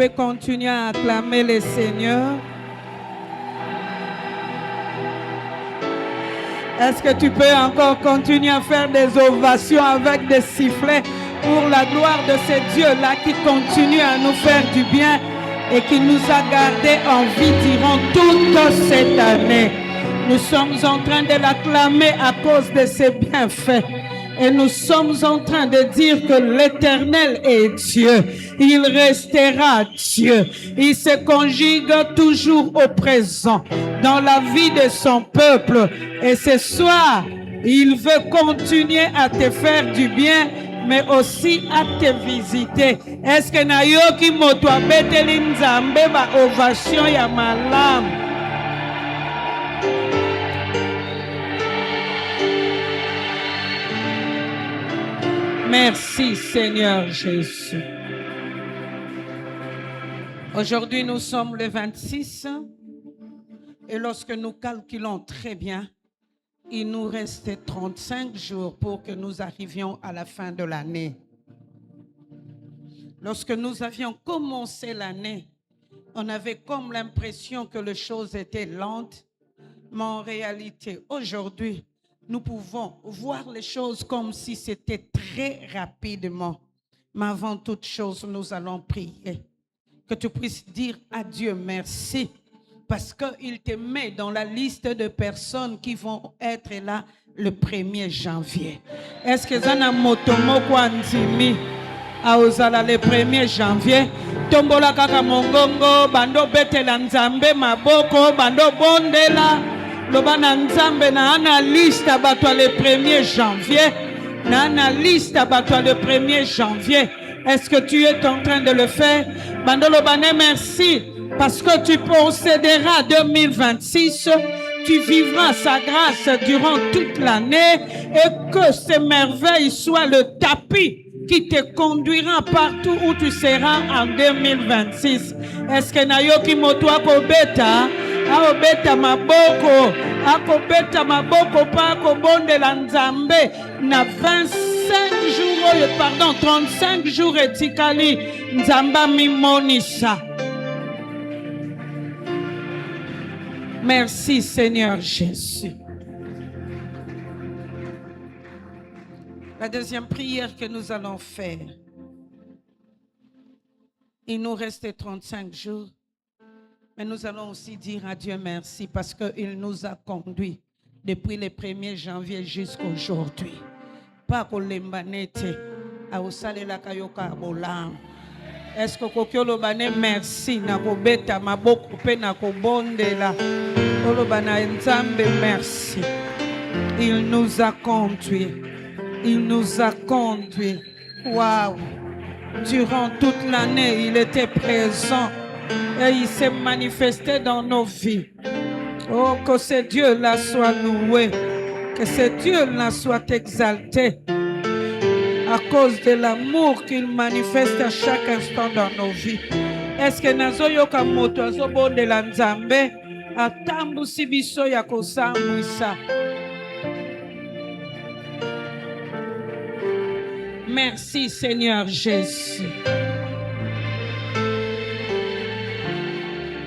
peux continuer à acclamer le Seigneur? Est-ce que tu peux encore continuer à faire des ovations avec des sifflets pour la gloire de ce Dieu-là qui continue à nous faire du bien et qui nous a gardés en vie durant toute cette année? Nous sommes en train de l'acclamer à cause de ses bienfaits. Et nous sommes en train de dire que l'Éternel est Dieu. Il restera Dieu. Il se conjugue toujours au présent dans la vie de son peuple. Et ce soir, il veut continuer à te faire du bien, mais aussi à te visiter. Est-ce que nayoki moto abeteli nzambe ba ovation ya malamu? Merci Seigneur Jésus. Aujourd'hui nous sommes le 26 et lorsque nous calculons très bien, il nous reste 35 jours pour que nous arrivions à la fin de l'année. Lorsque nous avions commencé l'année, on avait comme l'impression que les choses étaient lentes, mais en réalité, aujourd'hui, nous pouvons voir les choses comme si c'était très rapidement. Mais avant toute chose, nous allons prier. Que tu puisses dire à Dieu merci parce qu'il te met dans la liste de personnes qui vont être là le 1er janvier. Est-ce que Zana Motomo Kwantimi a osala le 1er janvier? Tombola kaka mongongo, bando betela nzambe maboko, bando bondela. Lobana nzambe na analyste abatwa le 1er janvier. Na analyste abatwa le 1er janvier. Est-ce que tu es en train de le faire? Bando lobane merci parce que tu posséderas 2026. Tu vivras sa grâce durant toute l'année et que ces merveilles soient le tapis qui te conduira partout où tu seras en 2026. Est-ce que nayoki motoa kobeta? Aobeta maboko, akobeta maboko pa kobonde la nzambe na 35 jours etikali nzamba mimonisa. Merci Seigneur Jésus. La deuxième prière que nous allons faire, il nous reste 35 jours. Mais nous allons aussi dire à Dieu merci parce qu'il nous a conduits depuis le 1er janvier jusqu'à aujourd'hui. Pas pour l'embanete, à osale la kayoka bolam. Est-ce que kokiolo bane merci na kobeta maboko pe na kobondela. Olo bana nzambe merci. Il nous a conduits. Il nous a conduits. Waouh! Durant toute l'année, il était présent. Et il s'est manifesté dans nos vies. Oh, que ce Dieu-là soit loué. Que ce Dieu-là soit exalté. À cause de l'amour qu'il manifeste à chaque instant dans nos vies. Est-ce que nazoyoka moto azobonde la nzambe atambu sibiso ya kosambwisa? Merci Seigneur Jésus.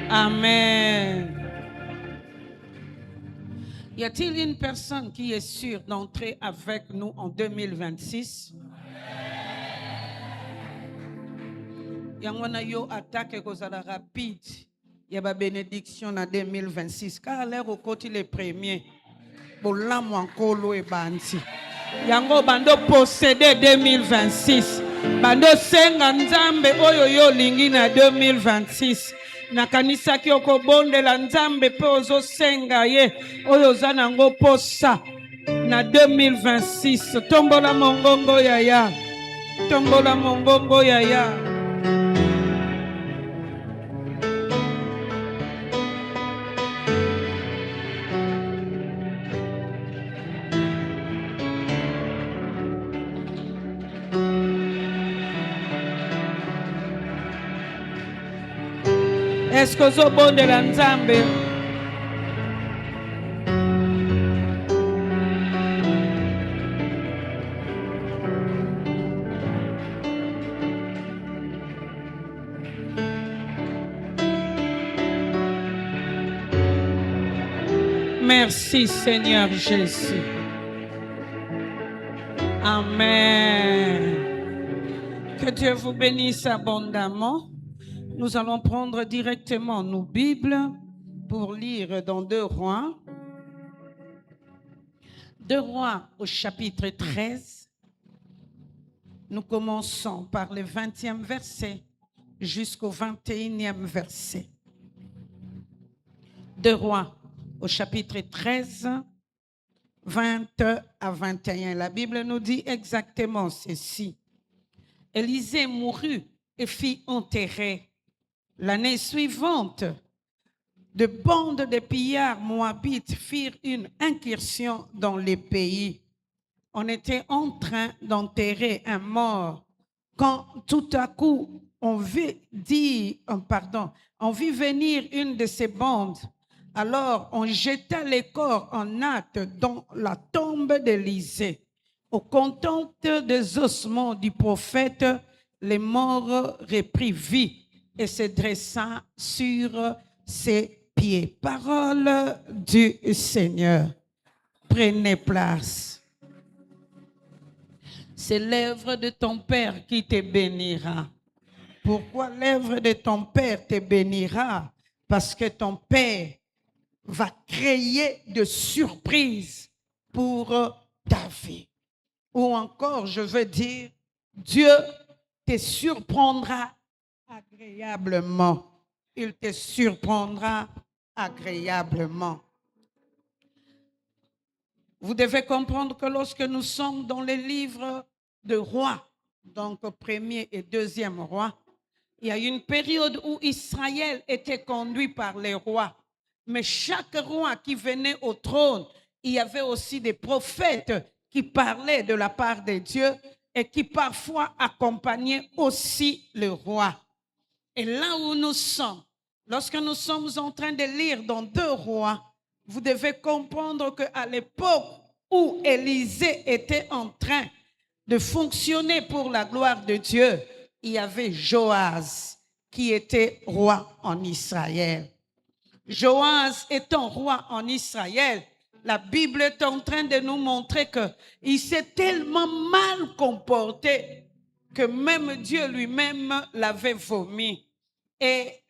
Amen. Y a-t-il une personne qui est sûre d'entrer avec nous en 2026? Yangwana yo attaque kozala rapide. Y a ba bénédiction en 2026. Car l'air au côté les premiers. Bolam wankolo e banti. Yango bando posséder 2026. Bando senga nzambe oyo yo lingi na 2026. Nakanisa ki okobondela nzambe pe ozo senga ye oyo zanango posa na 2026. Tombola mongongo yaya. Tombola mongongo yaya. Est-ce que zo bonde la nzambe? Merci Seigneur Jésus. Amen. Que Dieu vous bénisse abondamment. Nous allons prendre directement nos Bibles pour lire dans 2 Rois. 2 Rois au chapitre 13. Nous commençons par le 20e verset jusqu'au 21e verset. 2 Rois au chapitre 13, 20 à 21. La Bible nous dit exactement ceci. Élisée mourut et fit enterrer. L'année suivante, de bandes de pillards moabites firent une incursion dans les pays. On était en train d'enterrer un mort quand tout à coup on vit venir une de ces bandes. Alors on jeta les corps en hâte dans la tombe d'Élisée. Au contact des ossements du prophète, les morts reprit vie et se dressa sur ses pieds. Parole du Seigneur. Prenez place. C'est l'œuvre de ton Père qui te bénira. Pourquoi l'œuvre de ton Père te bénira? Parce que ton Père va créer de surprises pour ta vie. Ou encore, je veux dire, Dieu te surprendra agréablement. Il te surprendra agréablement. Vous devez comprendre que lorsque nous sommes dans les livres de rois, donc premier et deuxième roi, il y a une période où Israël était conduit par les rois. Mais chaque roi qui venait au trône, il y avait aussi des prophètes qui parlaient de la part de Dieu et qui parfois accompagnaient aussi le roi. Et là où nous sommes, lorsque nous sommes en train de lire dans 2 Rois, vous devez comprendre qu'à l'époque où Élisée était en train de fonctionner pour la gloire de Dieu, il y avait Joas qui était roi en Israël. Joas étant roi en Israël, la Bible est en train de nous montrer qu'il s'est tellement mal comporté que même Dieu lui-même l'avait vomi. Et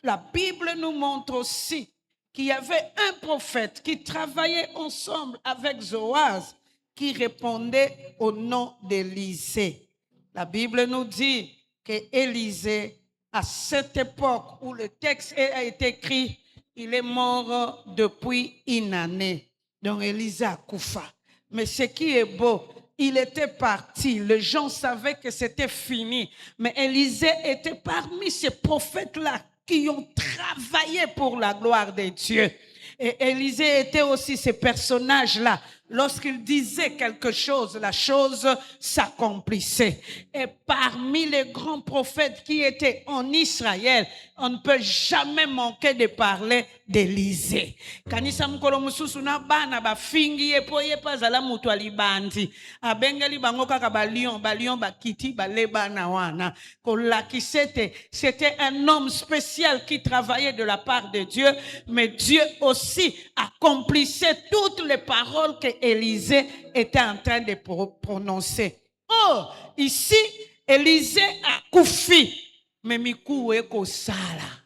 la Bible nous montre aussi qu'il y avait un prophète qui travaillait ensemble avec Joas qui répondait au nom d'Élisée. La Bible nous dit qu'Élisée, à cette époque où le texte a été écrit, il est mort depuis une année. Donc Élisée a Koufa. Mais ce qui est beau, il était parti. Les gens savaient que c'était fini. Mais Élisée était parmi ces prophètes-là qui ont travaillé pour la gloire de Dieu. Et Élisée était aussi ces personnages-là. Lorsqu'il disait quelque chose, la chose s'accomplissait. Et parmi les grands prophètes qui étaient en Israël, on ne peut jamais manquer de parler d'Élisée. Kanisa mukolo mususu na bana ba fingi epo yepa zala mutu alibandi. Abengeli bango kaka balion bakiti baleba na wana. C'était un homme spécial qui travaillait de la part de Dieu, mais Dieu aussi accomplissait toutes les paroles que Élisée était en train de prononcer. Oh, ici, Élisée a koufi, mais mikou eko sala.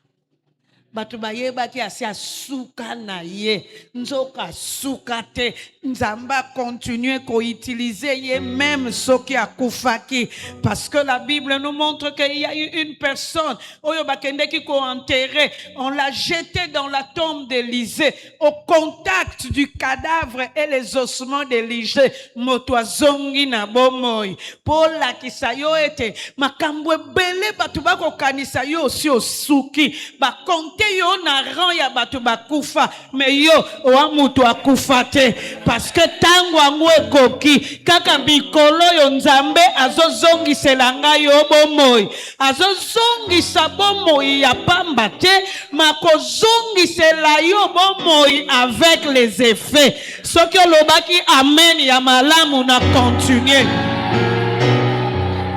Batu bayebaki asi asuka na ye, nzoka suka te, nzamba continue ko utiliser ye même soki akufaki, parce que la Bible nous montre qu'il y a eu une personne, oyo bakendeki ko enterrer, on l'a jeté dans la tombe d'Élisée, au contact du cadavre et les ossements d'Élisée, motoazongi na bomoi, pour la kisayo ete, makambwe bele batu bako kanisa yo si osuki, bakonte yo na ran ya batu bakufa, mais yo wa mutu akufa te, parce que tango ango ekoki kaka bikolo yo nzambe azozongisela ngai yo bomoi, azozongisa bomoi ya pamba te, makozongisela yo bomoi avec les effets. Soki olobaki amen ya malamu na continuer.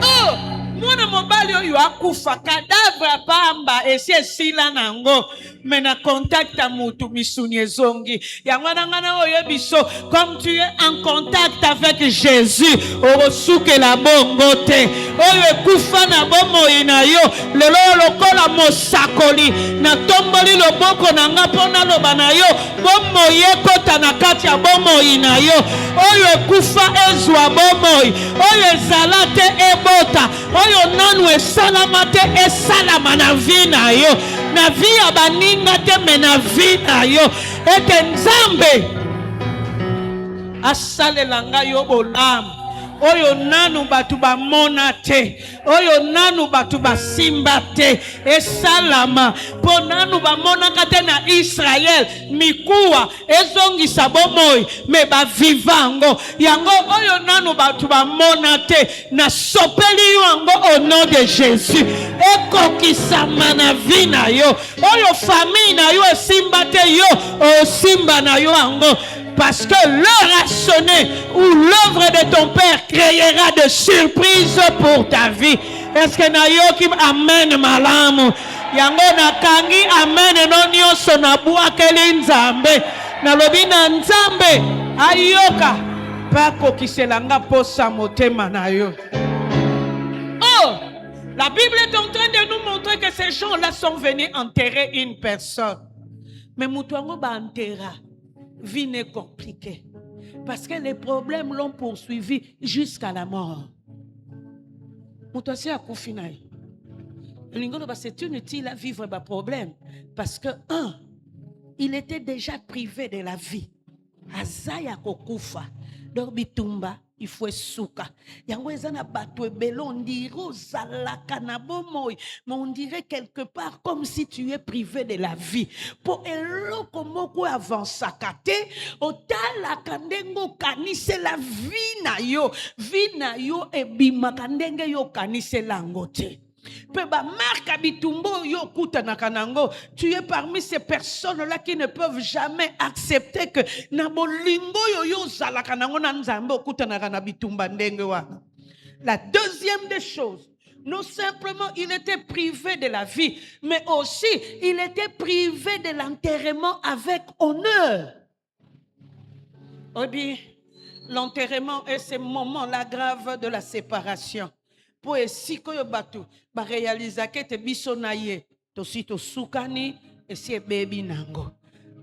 Oh, mwana mobali oyo akufa cadavre pamba esi sila nango mais na contact à mutu misuni ezongi yango nangana oyo biso comme tu es en contact avec Jésus orosuke la bongo te oyo ekufa na bomoi na yo lelo lokola mosakoli na tomboli loboko na nga pona loba na yo bomoi ekota na kati ya bomoi na yo oyo ekufa ezwa bomoi oyo ezala te ebota oyo nanu esalama te esalama na vi na yo na vi ya baninga te me na vi na yo ete Nzambe asalela ngai yo bolamu oyo nanu batu bamona te oyo nanu batu basimba te esalama po nanu bamonaka te na Israel mikuwa ezongisa bomoi me bavivango yango oyo nanu batu bamona te na sopeli yango au nom de Jésus ekokisama na vi na yo oyo famille na yo esimba te yo osimba na yo yango parce que l'heure a sonné où l'œuvre de ton Père créera de surprises pour ta vie. Est-ce que na yo ki amen malamu yango na kangi amen no nyonso na buakeli Nzambe na lobi na Nzambe ayoka pako kiselanga posa motema na yo. Oh, la Bible est en train de nous montrer que ces gens-là sont venus enterrer une personne. Mais mutuango ba enterra. Vie n'est compliquée. Parce que les problèmes l'ont poursuivi jusqu'à la mort. C'est inutile à vivre des problèmes. Parce que, il était déjà privé de la vie. Azaya kokufa. Donc, bitumba. Il faut souka. Yango ezana bato ebelo on dirait ozalaka na bomoi, mais on dirait quelque part comme si tu es privé de la vie. Pour eloko moko avansaka te, otalaka ndengo kanise la vie na yo ebimaka ndenge yo kanise lango te. Tu es parmi ces personnes-là qui ne peuvent jamais accepter que la deuxième des choses, non simplement il était privé de la vie, mais aussi il était privé de l'enterrement avec honneur. Oh bien, l'enterrement est ce moment-là grave de la séparation. Pour esi koyo batu ba réaliser que te biso na ye to si to sukani esi bebi nango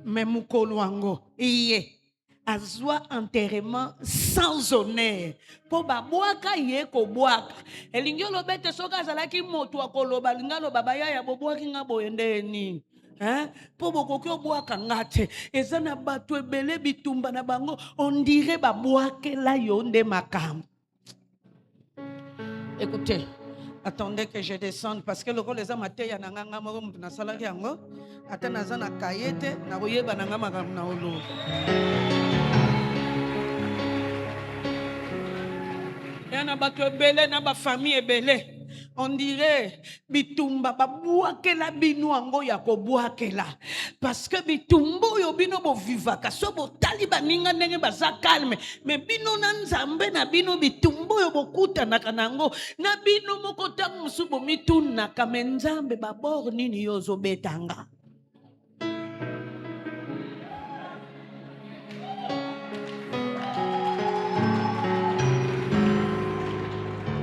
mais mukolo wango iye azwa enterrement sans honneur po ba boaka ye ko boaka elingi lobete soka zalaki moto akoloba lingalo baba ya boboaki nga boyende nini po bokoki oboaka ngate ezana batu ebele bitumba na bango on dirait ba boakela yo nde makambo. Écoutez, attendez que je descende parce que le rôle les amateur ya nanga moko mutu na salari yango ata naza na kayete na koyeba nanga makambo na olo. Ya na bato ebele na ba famille ebele. On dirait bitumba babuakela bino ango ya kobuakela parce que bitumbo yo bino bo vivaka so bo taliba ninga ndenge baza calme mais bino na Nzambe na bino bitumbo yo bokuta na kanango na bino mokota musubo mituna kame Nzambe babor nini yo zo betanga.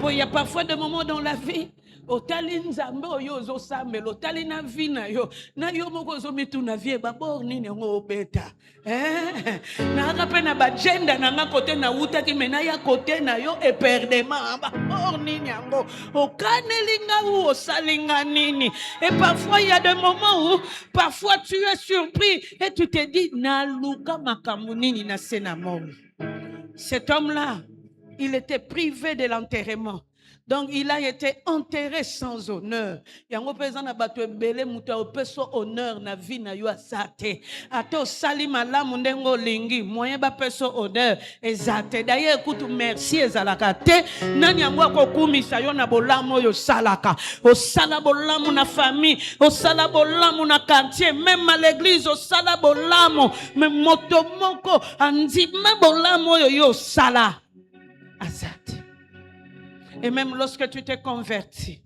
Il y a parfois des moments dans la vie otali Nzambe oyo zo sambelo otali na vie na yo moko zo mitu na vie babor nini ngo obeta na akape na bagenda na nga kote na uta ki mena ya kote na yo e perdement babor nini ngo okanelinga ou osalinga nini. Et parfois il y a des moments où parfois tu es surpris et tu te dis na luka makambo nini na senamo. Cet homme-là, il était privé de l'enterrement. Donc il a été enterré sans honneur. Yango pesa na bato ebele mutu opeso honneur na vie na yo asate. Ato sali malamu ndengo lingi moyen ba peso honneur ezate. D'ailleurs écoute merci ezalaka te nani yango akokumisa yo na bolamu yo salaka. O sala bolamu na famille, o sala bolamu na quartier, même à l'église o sala bolamu, même moto moko andi me bolamu yo sala. Azate. Et même lorsque tu t'es converti,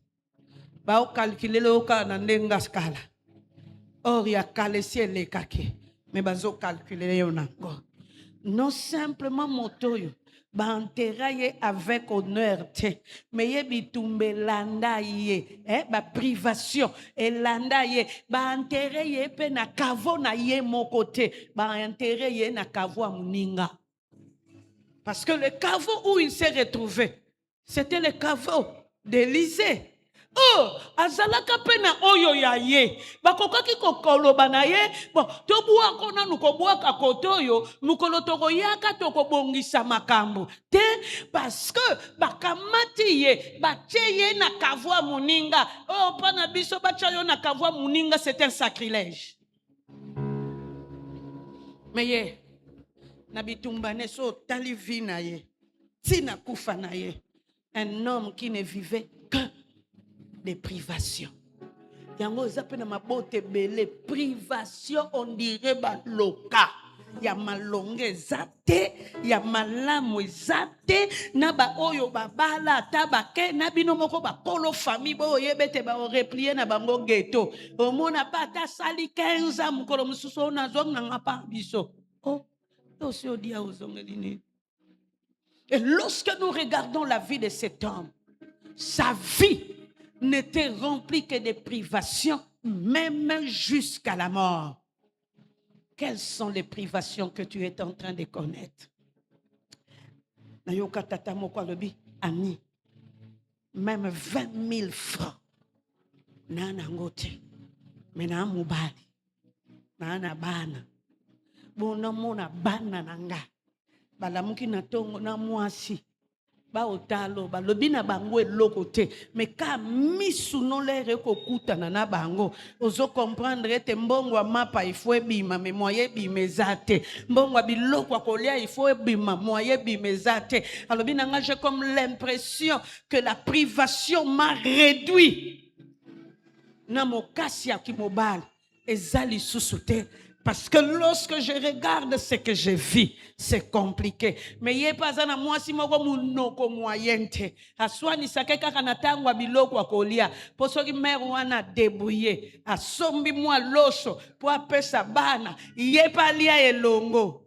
ba o calculer le oka na ndenga skala. Or ya kalesi le kake. Mais bazo calculer yo nango. Non simplement motoyo. Ba enterraye avec honneur mais ye bitumbe landa ye ba privation et landa ye ba enterraye pe na kavo na ye mon côté ba enterraye na kavo a muninga parce que le caveau où il s'est retrouvé c'était le caveau d'Élysée. Oh, azalaka pena oyo ya ye bakokaki kokoloba na ye bon tobuwa kona nukobuaka kotoyo mukolo tokoyaka tokobongisa makambo te parce que bakamati ye batie ye na kavwa muninga. Oh pana biso batia yo na kavwa muninga, c'est un sacrilège. Mais ye na bitumba ne so tali vi na ye tina kufa na ye, un homme qui ne vivait que des privations. Yango zapena mabote bele privation, on dirait baloka. Ya malonge zate, ya malamu zate, na ba oyo babala tabake, na bino moko ba polo famille bo yebete ba replier na bango ghetto. O mona pata sali 15 ans mukolo mususo na zong na ngapa biso. Oh, osio dia ozongelini. Et lorsque nous regardons la vie de cet homme, sa vie n'était rempli que de privations, même jusqu'à la mort. Quelles sont les privations que tu es en train de connaître? Nayoka tata moko lobi ami, même 20 000 francs. Nana ngote, mena mubali, nana bana, bona mona bana nanga, balamuki na tongo na mwasi. Ba otalo ba lobina bango eloko te mais ka misu non le rekokuta na bango ozo comprendre te mbongo mapa il faut bima mais moyen bimezate mbongo biloko kolia il faut bima moyen bimezate. Alors bina nga j'ai comme l'impression que la privation m'a réduit na mokasi ya kimobali ezali susute. Parce que lorsque je regarde ce que je vis, c'est compliqué. Mais il n'y a pas un moi si moko munoko moyente. Aswani sakeka kanatangwa biloko akolia. Poso ki mère wana débrouiller. Asombi moi loso pour appeler sa bana. Il n'y a pas lia elongo.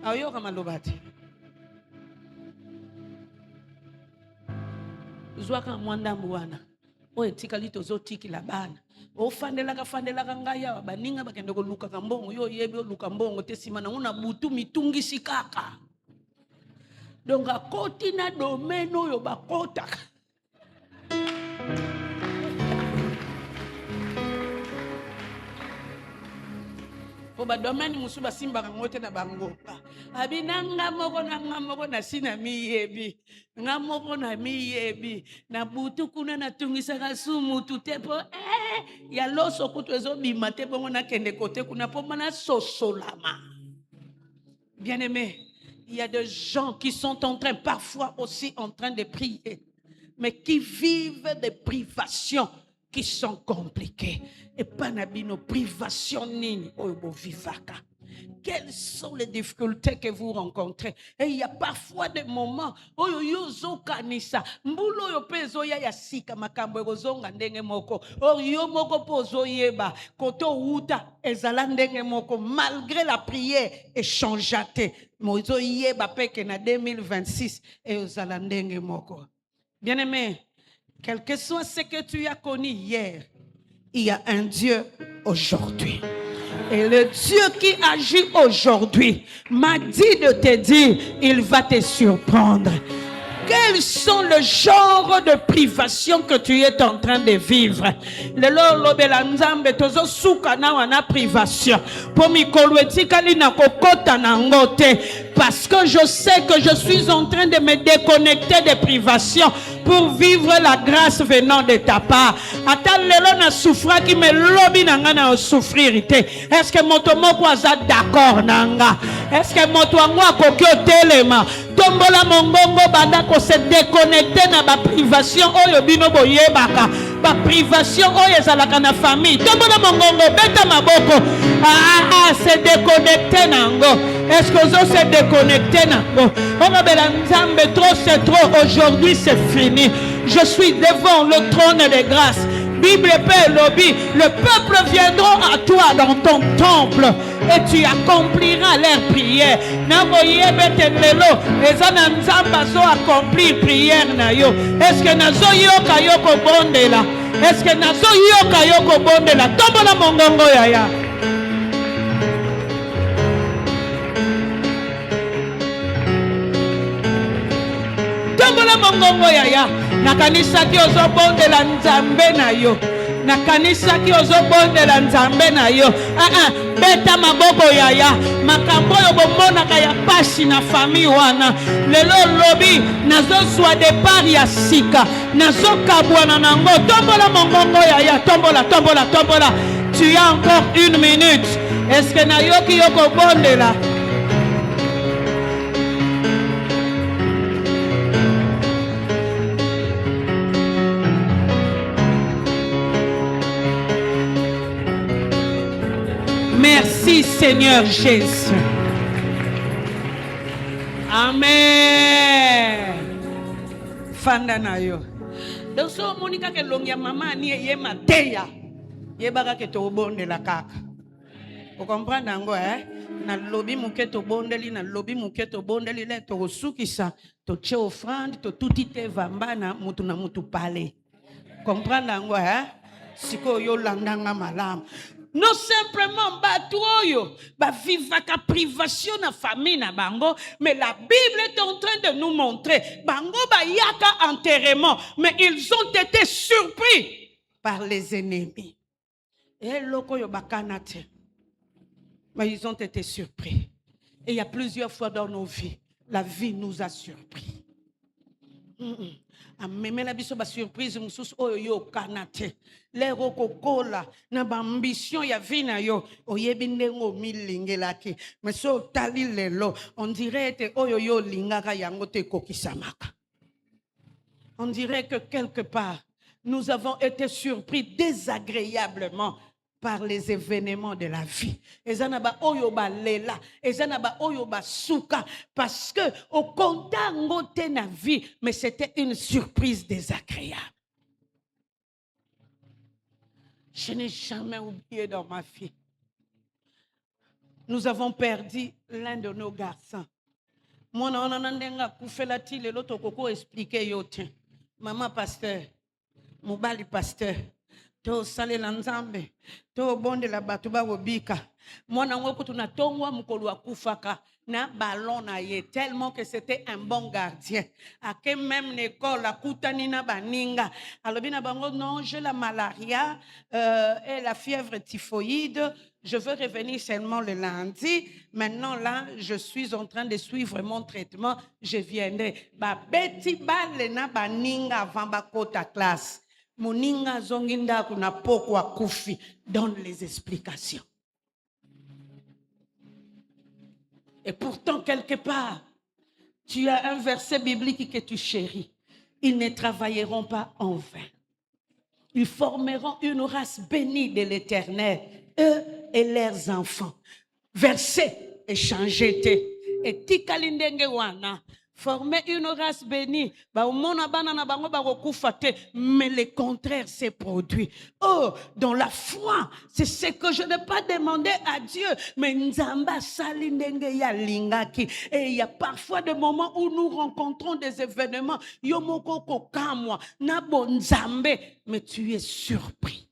Ayo kama lobati. Zwaka mwanda mwana. Oye tikali tozo tiki la bana. Ofandela ngaya baninga bakende ko luka kambongo yo yebi luka mbongo tesima na una butu mitungi sikaka. Donc akoti na domaine oyo bakota. Oba domaine musuba simba kangote na bango. Abinanga moko na sina miyebi. Ngamoko na miyebi. Na butu kuna na tungisa kasumu tutepo. Ya loso kutu ezo bima te bongo na kende kote kuna po mana sosolama. Bien aimé, il y a des gens qui sont en train parfois aussi en train de prier, mais qui vivent des privations qui sont compliquées. Et pas nabino privation nini oyo vivaka. Quelles sont les difficultés que vous rencontrez? Et il y a parfois des moments où yozo kanisa mbulo yo pezo ya sika makambo rozonga ndenge moko yo moko pozo yeba koto uta ezala ndenge moko malgré la prière échangeate mozo yeba peke na 2026 et ezala ndenge moko. Bien-aimé, quel que soit ce que tu as connu hier, il y a un Dieu aujourd'hui. Et le Dieu qui agit aujourd'hui m'a dit de te dire, il va te surprendre. Quels sont le genre de privation que tu es en train de vivre? Le lolo belanzambe tozo suka na wana privation. Pomi kolweti kalina kokota na ngote. Parce que je sais que je suis en train de me déconnecter des privations pour vivre la grâce venant de ta part. Atal lelo na souffra qui me lobi nanga na souffrir te. Est-ce que moto moko aza d'accord nanga? Est-ce que moto angwa kokyo telema? Tombola mongongo banda ko se déconnecter na ba privation oyo bino boyebaka. Ba privation oyo ezalaka na famille. Tombola mongongo beta maboko. Se déconnecter nango. Est-ce que vous se déconnecter nango? On a besoin trop, c'est trop. Aujourd'hui c'est fini. je suis devant le trône des grâces. Bible Père Lobby, le peuple viendra à toi dans ton temple et tu accompliras leurs prières. Accomplir prière na yo. Est-ce que nazo yoka yoko bondela? Est-ce que nazo yoka yoko bondela? Tombola mongongo yaya. Tombola mongongo yaya. Nakanisa ki ozobondela nzambe na yo. Nakanisa ki ozobondela nzambe na yo. Beta maboko yaya. Makambo yo bomonaka ya pasi na famille wana. Lelo lobi nazo swa départ ya sika. Nazo kabwana nango. Tombola mongongo yaya. Tombola, tombola, tombola. Tu as encore 1 minute. Est-ce que na yoki yoko bondela? Merci Seigneur Jésus. Amen. Fanda na yo. Donc so monika ke longia mama ni ye mateya. Ye baka ke to bonde la kaka. Vous comprenez ngo na lobi muke to bondeli na lobi muke to bondeli le to sukisa to che offrande to tutite vambana mutu na mutu pale. Comprendre ngo siko yo landanga malam. Non simplement batoyo, ba vivaka privation na famille na bango, mais la Bible est en train de nous montrer bango ba yaka enterrement, mais ils ont été surpris par les ennemis. Et loko yo bakanate. Mais ils ont été surpris. Et il y a plusieurs fois dans nos vies, la vie nous a surpris. Ameme la biso ba surprise mususu oyo yo kanate lero kokola na ba ambition ya vina yo oyebi ndengo milingelaki mais so tali lelo on dirait que oyo yo lingaka yango te kokisamaka. On dirait que quelque part nous avons été surpris désagréablement par les événements de la vie. Ezanaba oyo ba lela, ezanaba oyo ba souka, parce que au contact ngote na vie, mais c'était une surprise désagréable. Je n'ai jamais oublié dans ma vie. Nous avons perdu l'un de nos garçons. Moi, on a ndenga kufelati le loto koko expliquer yote. Maman pasteur, mobali pasteur. To sale la nzambe to bonde la batu ba wobika mwana ngoko tunatongwa mukolo wa kufaka na ballon na ye tellement que c'était un bon gardien ake même l'école la kutani na baninga alobina bango non j'ai la malaria et la fièvre typhoïde, je veux revenir seulement le lundi. Maintenant là je suis en train de suivre mon traitement, je viendrai ba beti bale na baninga avant ba kota classe. Moninga zonginda kuna poko akufi, donne les explications. Et pourtant, quelque part, tu as un verset biblique que tu chéris. Ils ne travailleront pas en vain. Ils formeront une race bénie de l'Éternel, eux et leurs enfants. Verset échangé. Et tikalindenge wana. Former une race bénie, mais le contraire s'est produit. Oh, dans la foi, c'est ce que je n'ai pas demandé à Dieu, mais Nzamba salindenge ya lingaki. Et il y a parfois des moments où nous rencontrons des événements, yomoko kokamwa, nabo Nzambe, mais tu es surpris.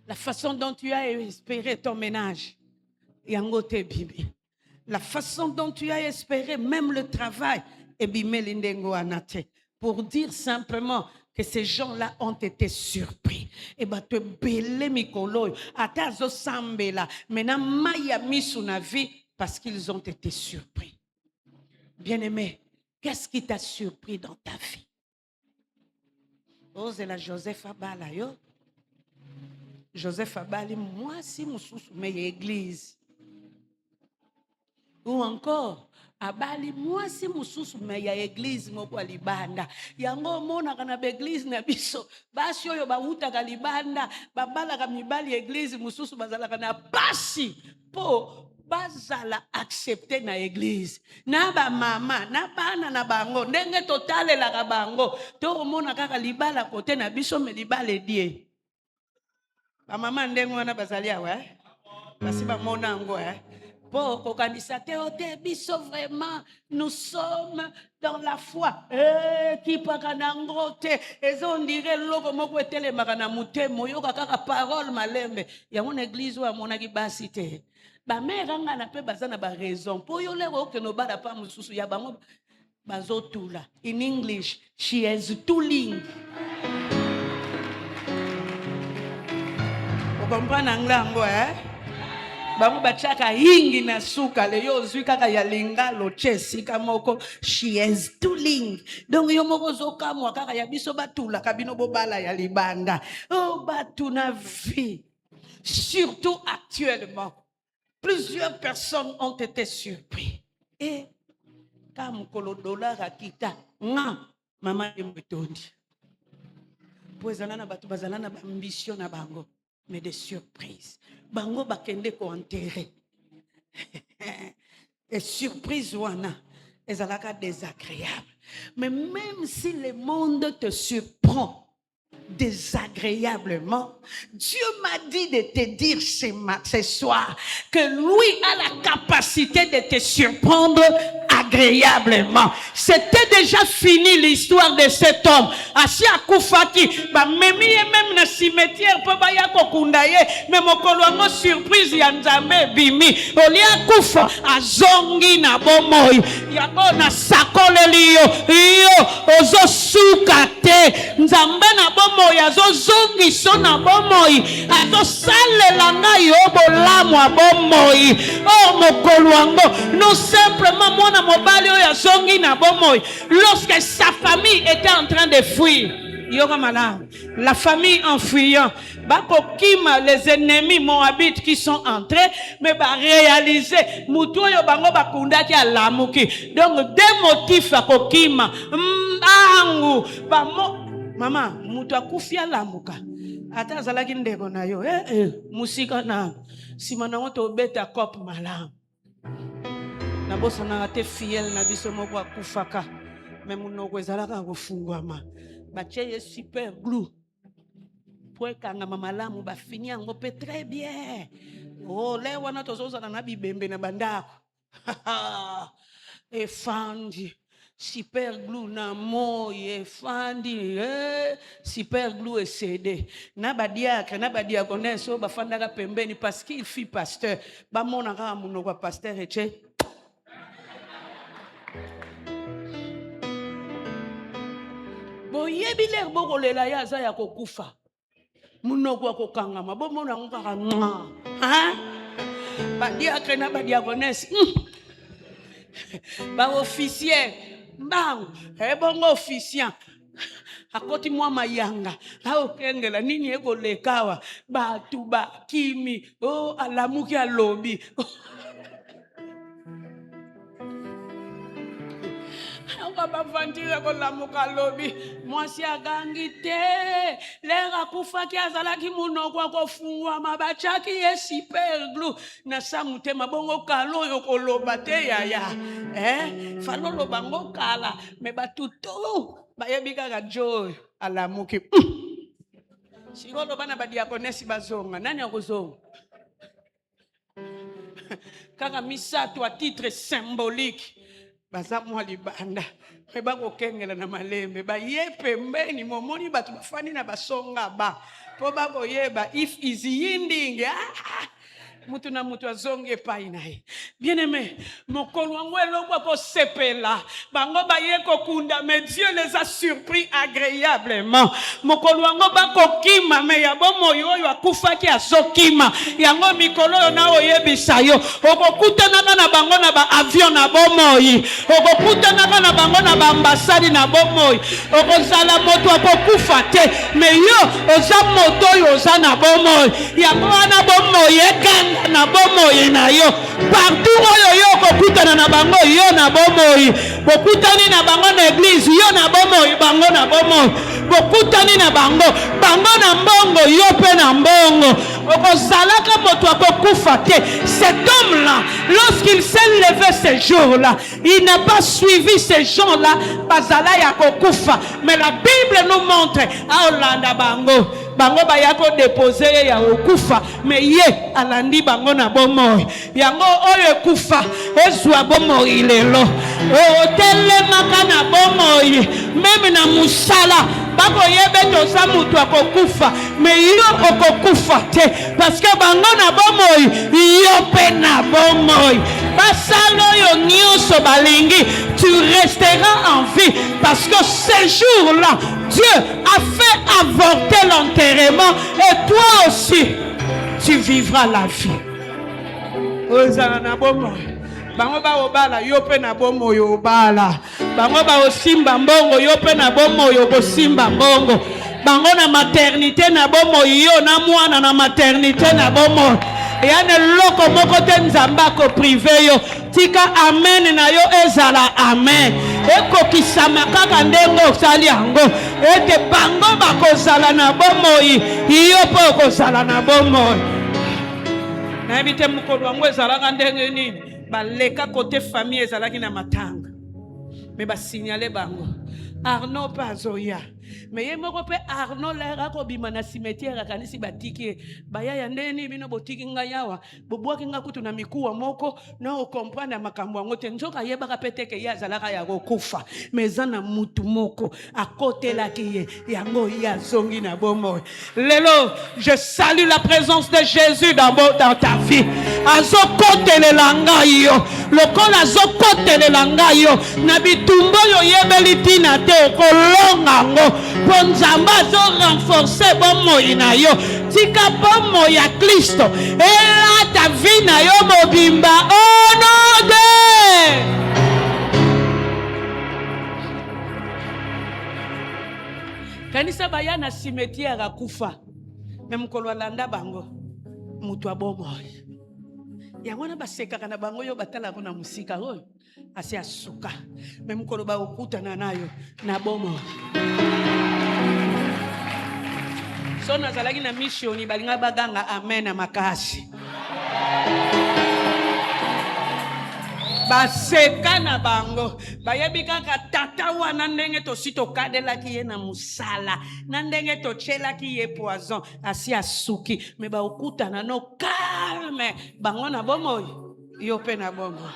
La façon dont tu as espéré ton ménage, yangote bibi. La façon dont tu as espéré même le travail, pour dire simplement que ces gens-là ont été surpris. Et bah te belé mikolo, atazo sambela, mena maya misuna vie parce qu'ils ont été surpris. Bien-aimé, qu'est-ce qui t'a surpris dans ta vie? Oh, c'est la Joseph Abala yo. Joseph Abali, moi si mususu me église. Ou encore, abali moi si mususu me ya église moko libanda. Yango mona kana be église na biso. Basi oyo ba uta libanda, babala ka mibali église mususu bazala kana basi po bazala accepté na église na ba mama na bana na bango ndenge totalelaka bango tokomona kaka libala kote na biso me libala edie bamama ndenge wana bazali awa basi bamona yango po kokanisa te ote biso vraiment nous sommes dans la foi kipaka nango te ezo ndire loko moko etelemaka na motema oyoka kaka parole malembe yango na église oyo amonaki basi te bamere nga na pe baza na ba raison po yo lero okeno bala pa mosusu ya bango bazotula in English she is tooling okompana nglango bango bachaka hingi na suka le yo zwi kaka ya lingalo chesi kamoko she is tooling donc yo moko zokamwa kaka ya biso batula kabino bobala ya libanda batu na vie surtout actuellement plusieurs personnes ont été surpris et comme kolo dollar akita nga mama emetondi poezana na batu bazana na ambition na bango mais des surprises bango bakende ko enterrer et surprise wana ezalaka désagréable mais même si le monde te surprend désagréablement, Dieu m'a dit de te dire ce soir que lui a la capacité de te surprendre agréablement. C'était déjà fini l'histoire de cet homme. Asi akufaki, ba memi même na cimetière po ba ya kokundaye, mais mokolo ngo surprise ya Nzambe bimi. Oli akufa azongi na bomoyi. Yango na sakoleli yo ozo sukate Nzambe na bomoyi azozongi so na bomoyi azosalela ngai yo bolamu abomoyi mokolo ngo non simplement mwana mobali oyo azongi na bomoyi lorsque sa famille était en train de fuir yoka malamu la famille en fuyant bakokima les ennemis moabites qui sont entrés mais ba réaliser mutu oyo bango bakundaki alamuki donc deux motifs akokima mbangu mama mutu akufi alamuka ata azalaki ndeko na yo musika na sima nango tobeta kope malamu na boso na te fiel na biso moko akufaka me munoko ezalaka kofungwama batie ye super glue po ekangama malamu bafini yango pe très bien le wana tozozala na bibembe na bandako efandi super glue na moye fandi super glue cédé na badiakre na badiakonesse bafandaka pembeni parce qu'il fit pasteur bamona kaka munoko pasteur eche boyebi ler bokolela ya aza ya kokufa munoko akokangama bomona ngo kaka badiakre na badiakonesse officier mbang bongo officier akoti mwa mayanga aokengela nini ekolekawa batu bakimi alamuki alobi bavandile kolamuka lobi mwasi agangi te lera kufaki azalaki munoko akofungwama bachaki ye super glue na samutema bongo kalo oyo koloba te yaya falolo bango kala me batutu bayebi kaka joy alamuki sikolo bana badiakonesi bazonga nani akozonga kaka misato a titre symbolique baza mwa libanda me bakokengela na malembe baye pembeni momoni bato bafani na basonga ba po bakoyeba if is yinding mutu na mutu azonge epai na ye bien-aimé mokolo wango eloko kosepela bango baye kokunda mais Dieu les a surpris agréablement mokolo wango bakokima me ya bomoyi oyo akufaki azokima yango mikolo oyo na oyebisa yo okokutanaka na bango na baavion na bomoyi okokutanaka na bango na baambasadi na bomoyi okozala moto akokufa te me yo oza moto oyo oza na bomoyi yango wana bomoyi ekanga na bomoyi na yo partout oyo yo kokutana na bango yo na bomoyi bokutani na bango na église yo na bomoyi bango na bomoyi bokutani na bango na mbongo yo pe na mbongo Cet homme-là, lorsqu'il s'est levé ces jours-là, il n'a pas suivi ces gens-là. Mais la Bible nous montre, bango bayako déposer ya okufa mais ye alandi bango na bomoy yango oyo ekufa ezwa bomoy lelo otelemaka na bomoy même na musala bako yebe toza mutu akokufa mais yo okokufa te parce que bango na bomoy yo pe na bomoy basalo yo nyonso balingi tu resteras en vie parce que ces jours-là Dieu a fait avorter l'enterrement et toi aussi tu vivras la vie. Bango ba obala yo pe na bomo yo obala. Bango ba osimba mbongo yo pe na bomo yo kosimba mbongo. Bango na maternité na bomo yo na mwana na maternité na bomo. Yana loko moko te nzamba ko privé yo. Tika amen na yo ezala amen. Eko kisama kaka ndengo sali yango. Ete bango bakozala na bomo yo po kozala na bomo. Na ebite mukolo wangu ezala ndenge nini? Baleka côté famille ezalaki na matanga mais ba signaler bango Arnaud pazoya mais ye moko pe Arnaud lera ko bima na cimetière kanisi batiki baya ya ndeni bino botiki ngayawa bobwaki ngakutu na mikuwa moko na o comprendre makambo ngo te nzoka yebaka peteke ya zalaka ya kokufa mais na mutu moko akotelaki ye yango ya zongi na bomo lelo je salue la présence de Jésus dans ta vie azokotela ngai yo lokola azokotela ngai yo na bitumbo yo yebeli tina te kolonga ngo Ponzamba zo renforcer bomoy na yo tika bomoy ya Kristo ela ta vie na yo mobimba oh non de kanisa baya na cimetière akufa même kolwa landa bango mutu abomoy yango na basekaka na bango yo batala ko na musika oyo asi asuka même kolo ba okutana nayo na bomo so nazalaki na mission balinga baganga amen na makasi baseka na bango bayebi kaka tata wana ndenge tosito kadelaki ye na musala na ndenge tochelaki ye poison asi asuki me ba okutana no calme bango na bomo yo pe na bomo.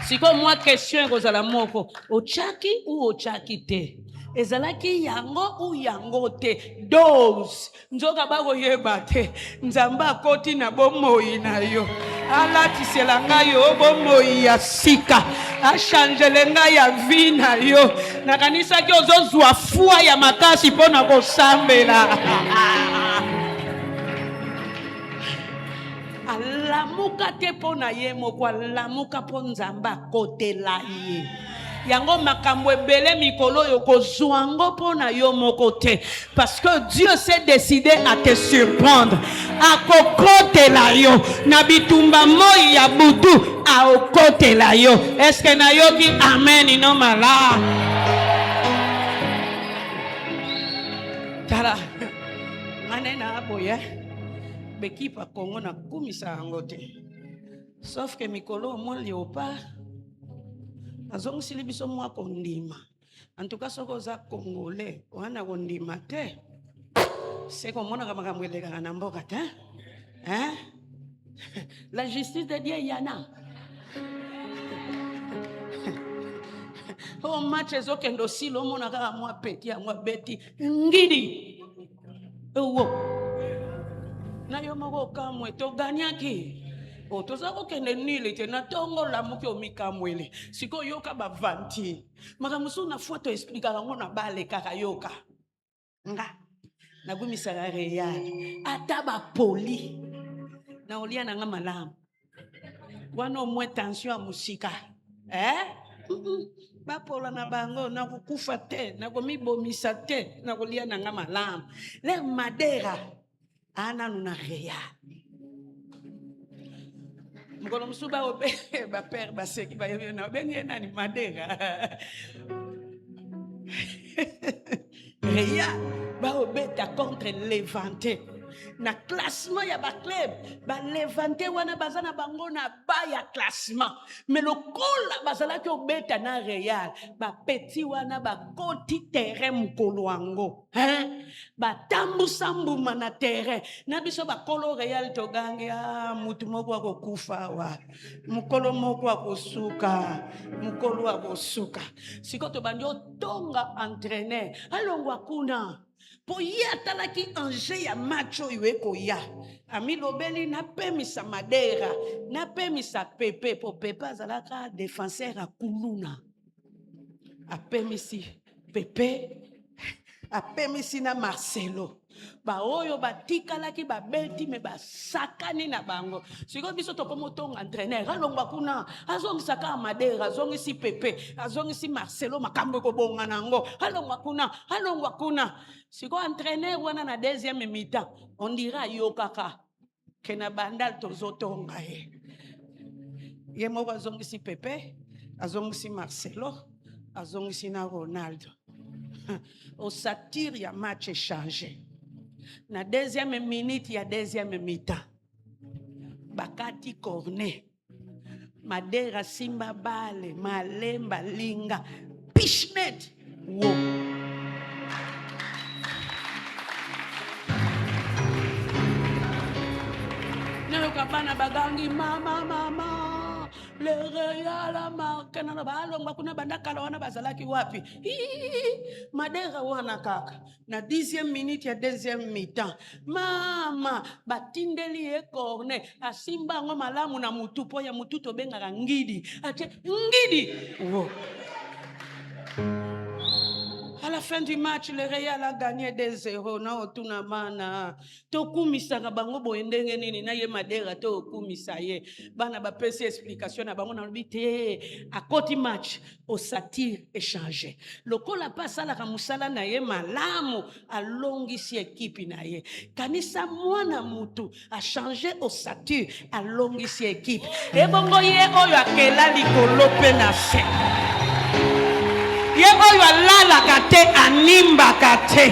Siko moi question kozala moko ochaki ou ochaki te ezalaki yango ou yango te dose nzoka bako yeba te nzamba koti na bomoyi na yo alati selanga yo bomoyi ya sika a changele nga ya vie na yo nakanisa ki ozozwa fua ya makasi pona kosambela alamuka te pona ye moko alamuka po nzamba kotela ye yango makambo ebele mikolo yo kozwango pona yo moko te parce que Dieu s'est décidé à te surprendre a kokotela yo na bitumba moi ya butu a okotela yo est-ce que na yo ki amen ino mala tala manena aboya bekipa Kongo na kumisa yango te sauf que mikolo mo léopard azong sili biso mwa kondima en tout cas soko za congolais wana kondima te c'est comme on a makambo eleka na mboka te hein la justice de Dieu yana oh match ezokendo silo mona kaka mwa peti ya mwa beti ngidi ewo na yo moko kamwe to ganyaki o toza kokende nile te na tongo lamuki omikamwele siko yoka bavanti makamusu na fois to explica ngo na bale kaka yoka nga na gumisa real ata ba poli na olia na nga malamu wana omwe tension ya musika bapola na bango na kukufa te na komibomisa te na kolia na nga malamu le madera ana nuna real mkono msuba obe ba père ba seki ba yena benye nani madera reya baobeta contre Levanté. Na classement ya ba club ba Levanté wana bazana bango na ba ya classement mais le kola bazala ki obeta na Real ba petit wana ba koti terrain mukolo wango ba tambu sambu mana terrain na biso ba kolo Real togange mutu moko akokufa wa mukolo moko akosuka mukolo akosuka sikoto bandio tonga entraîneur alongwa kuna po ya talaki anje ya macho iweko ya ami lobeli na pemisa Madera na pemisa Pepe po Pepe azalaka défenseur akuluna apemisi Pepe apemisi na Marcelo ba oyo batikalaki babeti me basakani na bango siko biso tokomotonga entraîneur alongwa kuna azongisaka Madera azongisi Pepe azongisi Marcelo makambo kobonga nango alongwa kuna siko entraîneur wana na deuxième mi-temps on dira yo kaka kena bandal tozotonga ye moko azongisi Pepe azongisi Marcelo azongisi na Ronaldo osatire ya match changé na deuxième minute ya deuxième mi-temps bakati corner Madera simba bale malemba linga pishnet wo na kabana bagangi mama le Real a marqué na balongwa kuna bandakala wana bazalaki wapi Madera wana kaka na 10e minute ya deuxième mi-temps mama batindeli e corner asimba ngo malamu na mutu po ya mutu to bengaka ngidi ate ngidi wo. À la fin du match, le Real a gagné 2-0. Na otuna mana. Tokumisa ka bango boendenge nini na ye Madera to kumisa ye. Bana ba pesi explication na bango na lobite. A koti match, au satire échangé. Lokola pasa la kamusala na ye malamu a longi si équipe na ye. Kanisa mwana mutu a changé au satire a longi si équipe. E bongo ye oyo akela likolo pe na se. Ye oyo alalaka te animbaka te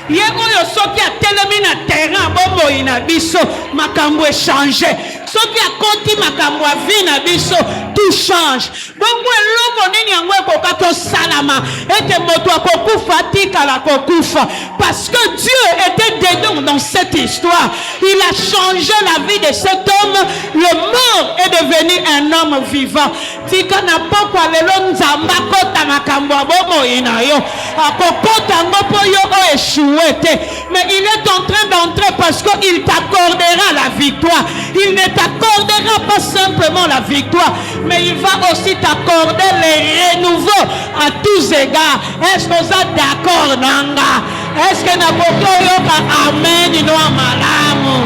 ye oyo soki atelemi na terrain bomoi na biso makambo échanger soki akoti makambo ya vie na biso tout change bongo eloko nini yango ekoka tosalama ete moto akokufa atikala kokufa parce que Dieu était dedans dans cette histoire. Il a changé la vie de cet homme. Le mort est devenu un homme vivant. Tika na pokwa lelo nzamba kota makambo bomoi na yo akokota ngopo yo o échoué te mais il est en train d'entrer parce qu'il t'accordera la victoire. Il ne t'accordera pas simplement la victoire, mais il va aussi t'accorder les renouveaux à tous égards. Est-ce que vous êtes d'accord, Nanga? Est-ce que n'importe yoka amen ino malamu?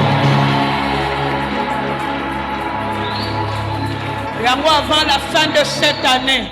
Yango avant la fin de cette année,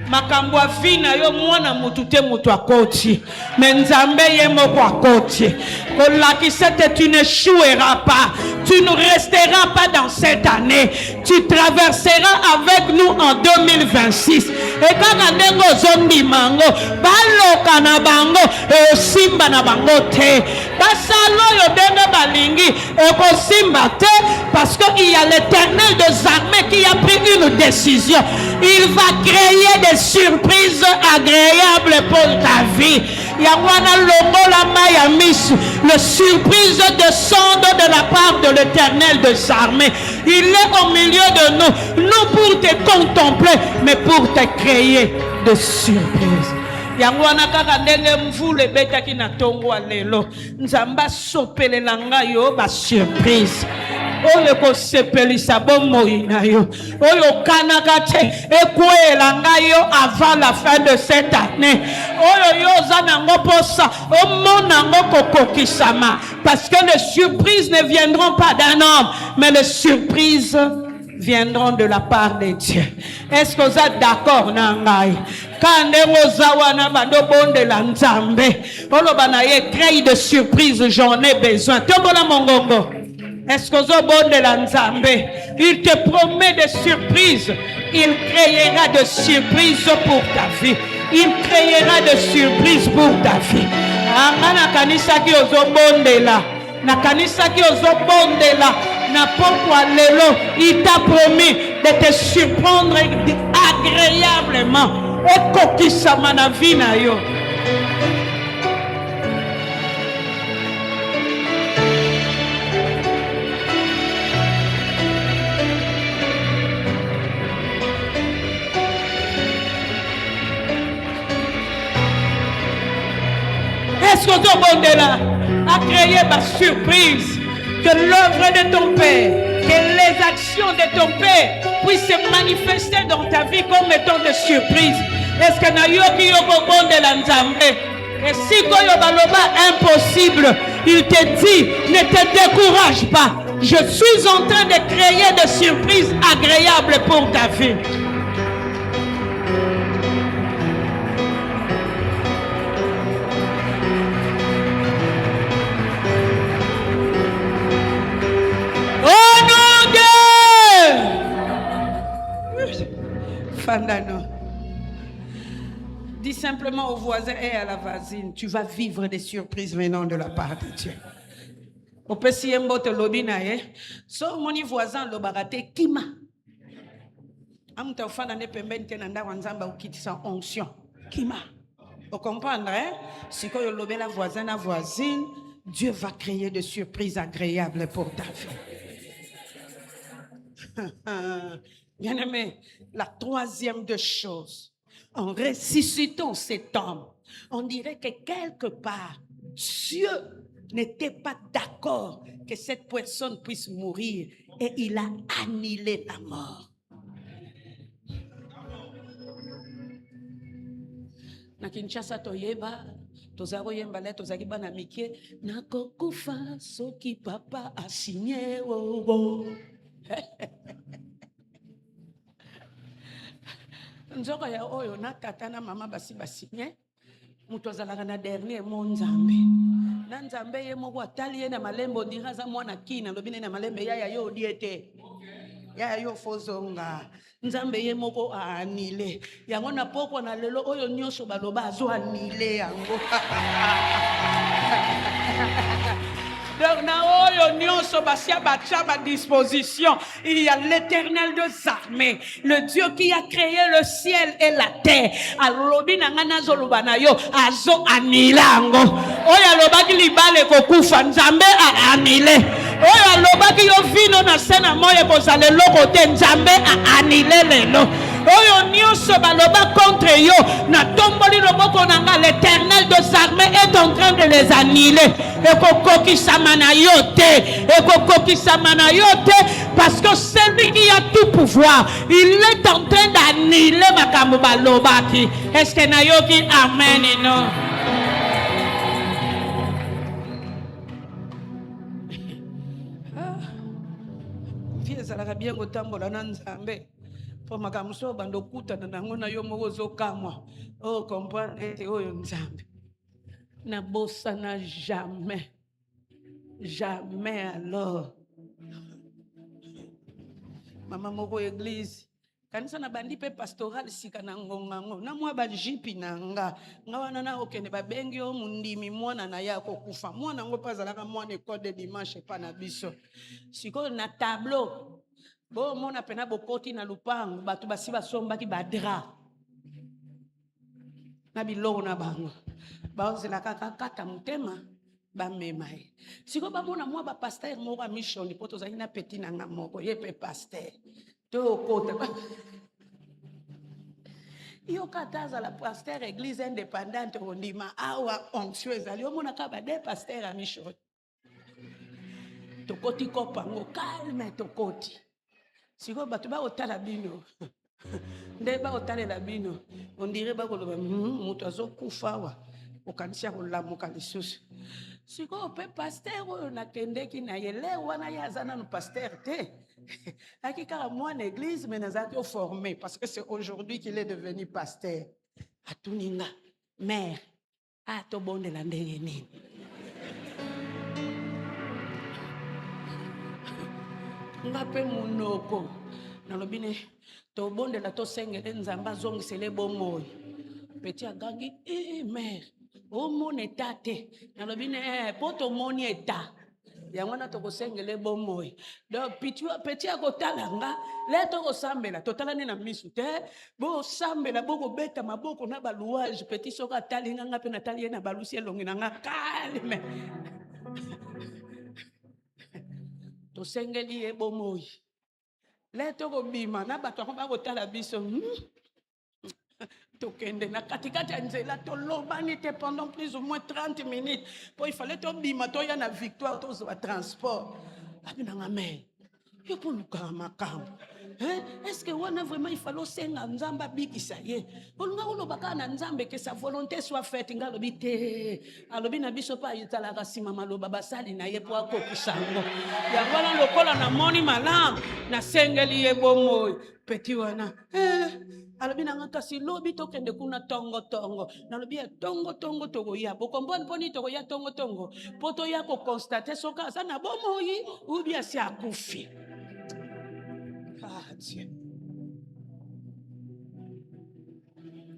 makambo vina yo mwana mutu te mutu akoti mais nzambe ye moko akoti kolakisete tu n'échoueras pas, tu ne resteras pas dans cette année, tu traverseras avec nous en 2026 et kaka ndengo zombi mango baloka na bango e simba na bango te basalo yo denge balingi e simba te parce que il y a l'Éternel des armées qui a pris une décision. Il va créer des surprises agréables pour ta vie. Yangwana longola maya misu, le surprise descend de la part de l'Éternel des armées. Il est au milieu de nous, non pour te contempler, mais pour te créer des surprises. Yangwana kaka ndenge mvule betaki na tongo lelo nzamba sopele langa yo ba surprise oyo ko sepelisa bomoi na yo oyo kanaka te ekwela ngai yo avant la fin de cette année oyo yo zanango posa omonango kokokisama parce que les surprises ne viendront pas d'un homme mais les surprises viendront de la part de Dieu. Est-ce que vous êtes d'accord nangai? Quand Zawana bando bonde la nzambe, olobana ye crée de surprise, j'en ai besoin. Tombola mongongo. Est-ce que vous bonde la nzambe? Il te promet des surprises. Il créera de surprises pour ta vie. Il créera de surprises pour ta vie. Angana kanisa ki ozobondela. Na kanisa ki ozobondela. Na pokwa lelo. Il t'a promis de te surprendre agréablement. Ekokisa manavina yo. Est-ce que ton Bondela a créé ma surprise? Que l'œuvre de ton Père, que les actions de ton Père puissent se manifester dans ta vie comme étant des surprises. Est-ce que Nayoki Yoko Bondela Nzambe? Et si Koyo Baloba impossible, il te dit, ne te décourage pas. Je suis en train de créer des surprises agréables pour ta vie. Fandano. Dis simplement au voisin et à la voisine, tu vas vivre des surprises venant de la part de Dieu. Au PCMBO te lobinaye, so moni voisin lo barate kima. Amta ofana ne pembente nanda wanzamba ukitisa onction. Kima. Vous comprendrez? Si quand vous la voisine à voisine, Dieu va créer des surprises agréables pour ta vie. Bien-aimé, la troisième des choses, en ressuscitant cet homme, on dirait que quelque part, Dieu n'était pas d'accord que cette personne puisse mourir et il a annulé la mort. Na Kinshasa toyeba, tozako yemba le tozaki bana mike, nakokufa soki papa a signé wo. Nzoka ya oyo na tata na mama basi basigné mutu azalaka na dernier mo Nzambe na Nzambe ye moko atali ye na malembo ndira za mwana kina lobine na malembe yaya yo diete yaya yo fozonga Nzambe ye moko anile yango na poko na lelo oyo nyonso baloba azo anile yango. Donc, à disposition, il y a l'Éternel des armées, le Dieu qui a créé le ciel et la terre. Alors, azo anilango. Oya lobaki libale kokufa Nzambe a anile. Oya lobaki yo vino na sena moye kozale lokote Nzambe a anile lelo. Oyo nyonso baloba contre yo na tomboli loboko nanga l'Éternel des armées est en train de les annihiler. Ekokoki samana yote, ekokoki samana yote, parce que celui qui a tout pouvoir, il est en train d'annihiler makambo balobaki. Est-ce que nayoki amen et non? Vie ezalaka bien kotambola na Nzambe. Pour ma camuso bando kuta na ngona yo moko zokamwa. Oh comprendre oyo Nzambe. Na bossa na jamais. Jamais alors. Maman moko église. Kanisa na bandi pe pastoral sika na ngongango. Na mwa ba jipi na nga. Nga wana na okende ba bengi o mundimi mwana na ya kokufa. Mwana ngo pazalaka mwana école de dimanche pa na biso. Siko na tableau. Bo mona pena bokoti na lupango batu basi basombaki badra na biloko na bango baozela kaka kata mutema bamemaye siko bamona mwa ba pasteur moko a mission poto zaki na petit na ngamoko ye pe pasteur to kota yo kataza la pasteur église indépendante ondima awa onctueuse ali omona ka ba de pasteur a mission to koti kopango calme to koti. Si vous avez otala bino, ndeba otala bino, on dirait ba koloba mutazo kufawa, okanisia kolamuka lisusu. Si vous pe pasteur na kendeki na yele wana yazana no pasteur te. Akika moi en église mais nazaki formé parce que c'est aujourd'hui qu'il est devenu pasteur. Atuninga mère a to bonde la ndenge nini. Ngape munoko na lobine to bonde la to sengele Nzamba zongisele bomoy petit agangi mère O mon état te. Nalobi ne poto moni état. Yangwana to kosengele bomoy. Donc petit akotalanga, le to kosambela totala ne na misu te. Bo sambela boko beta maboko na balouage petit soka talinga ngape na tali na balusi elongi na nga calme. To sengeli e bomoy. Le to ko bima na bato ko ba kotala biso. Tokende na katikati ya nzela tolobani pendant plus ou moins 30 minutes. Il fallait to bima to ya na victoire to za transport. Abinanga mais yo pour luka makam. Est-ce que on a vraiment il fallait senga nzamba bikisa ye. Olunga olobaka na nzambe que sa volonté soit faite ngalobi te. Alobi na biso pa yitala ka sima maloba basali na ye po akokisango. Ya wala lokola na moni malam na sengeli ye bomoy petit wana. Alobi na ngaka si lobi to kende kuna tongo nalobi ya tongo toko ya bokomboni poni toko ya tongo poto ya ko constater soka sa na bomoyi ou bien si akufi. Ah Dieu.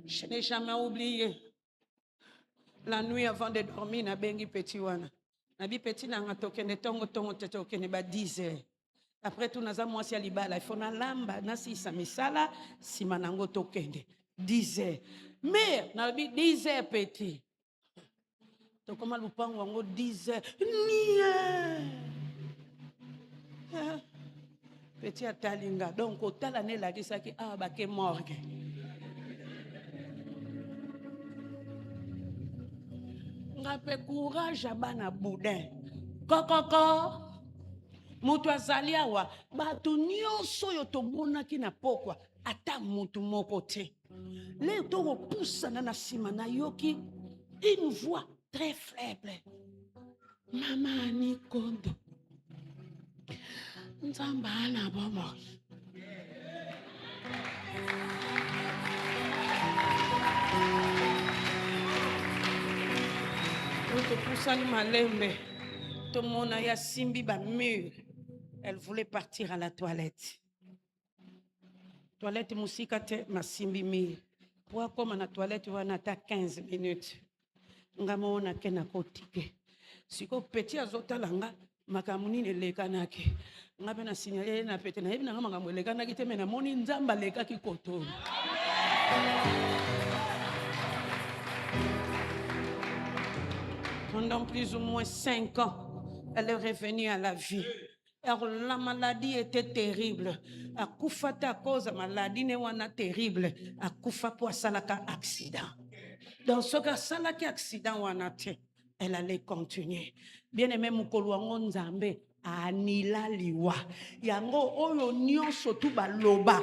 Je n'ai jamais oublié la nuit avant de dormir na bengi petit wana. Na bi petit na ngato kende tongo teto kende ba 10 heures. Après tout, naza mwasi ya libala. Il faut na lamba, na sisa misala, si manango tokende. 10 heures. Mais, na bi 10 heures petit. To koma lupango wango 10 heures. Petit atalinga. Donc, otala ne la kisaki, bake morgue. Ngape courage abana boudin. Kokoko. Mutu azali awa batu nyonso yo tomonaki na pokwa ata mutu moko te. Le toko pusana na sima na yoki une voix très faible. Mama ni kondo. Nzamba na bomo. Mutu pusani malembe. Tout le monde a simbi ba mur. Elle voulait partir à la toilette. Toilette musikate ma simbi mur. Pour comme na toilette wana ta 15 minutes. Ngamo na kena kotike. Siko petit azotalanga makamuni ne lekanaki. Ngabe na signaler na pete na yebina ngama ngamo lekanaki te mena moni nzamba lekaki koto. Pendant plus ou moins 5 ans, elle est revenue à la vie. Alors, la maladie était terrible. A koufata à cause de la maladie, ne wana terrible. A koufa pour salaka accident. Dans ce cas, salaki accident wana te, elle allait continuer. Bien aimé mukolo wango nzambe anila liwa. Yango oyo nyonso tu baloba.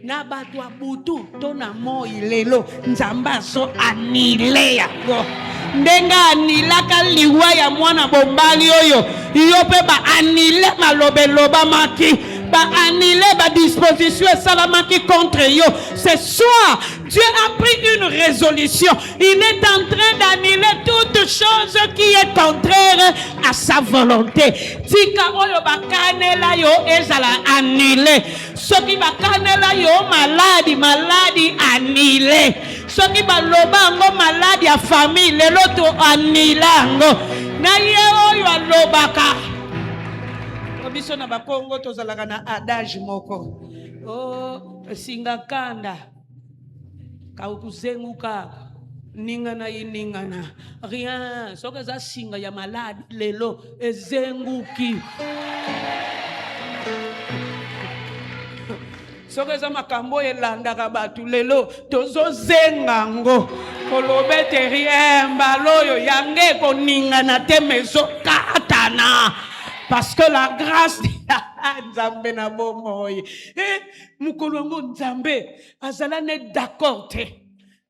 Na batu abutu tona mo ilelo nzamba so anile yango. Ndenga anilaka liwa ya mwana bombali oyo yo pe ba anile malobe loba maki ba anile ba disposition salamaki contre yo. Ce soir Dieu a pris une résolution. Il est en train d'annuler toute chose qui est contraire à sa volonté. Tika oyo bakanela yo ezala annulé. Soki bakanela yo maladi annulé. Soki baloba ngo maladi ya famille lelo to anilango na ye oyo alobaka obiso na bakongo tozalaka na adage moko singa kanda kaukuzenguka ningana yiningana rien soki eza singa ya maladi lelo ezenguki soki eza makambo elandaka batu lelo tozozengango kolobete rien mbaloyo yange koningana te mezo katana parce que la grâce de nzambe na bomoye mukolo yango nzambe azala ne d'accord te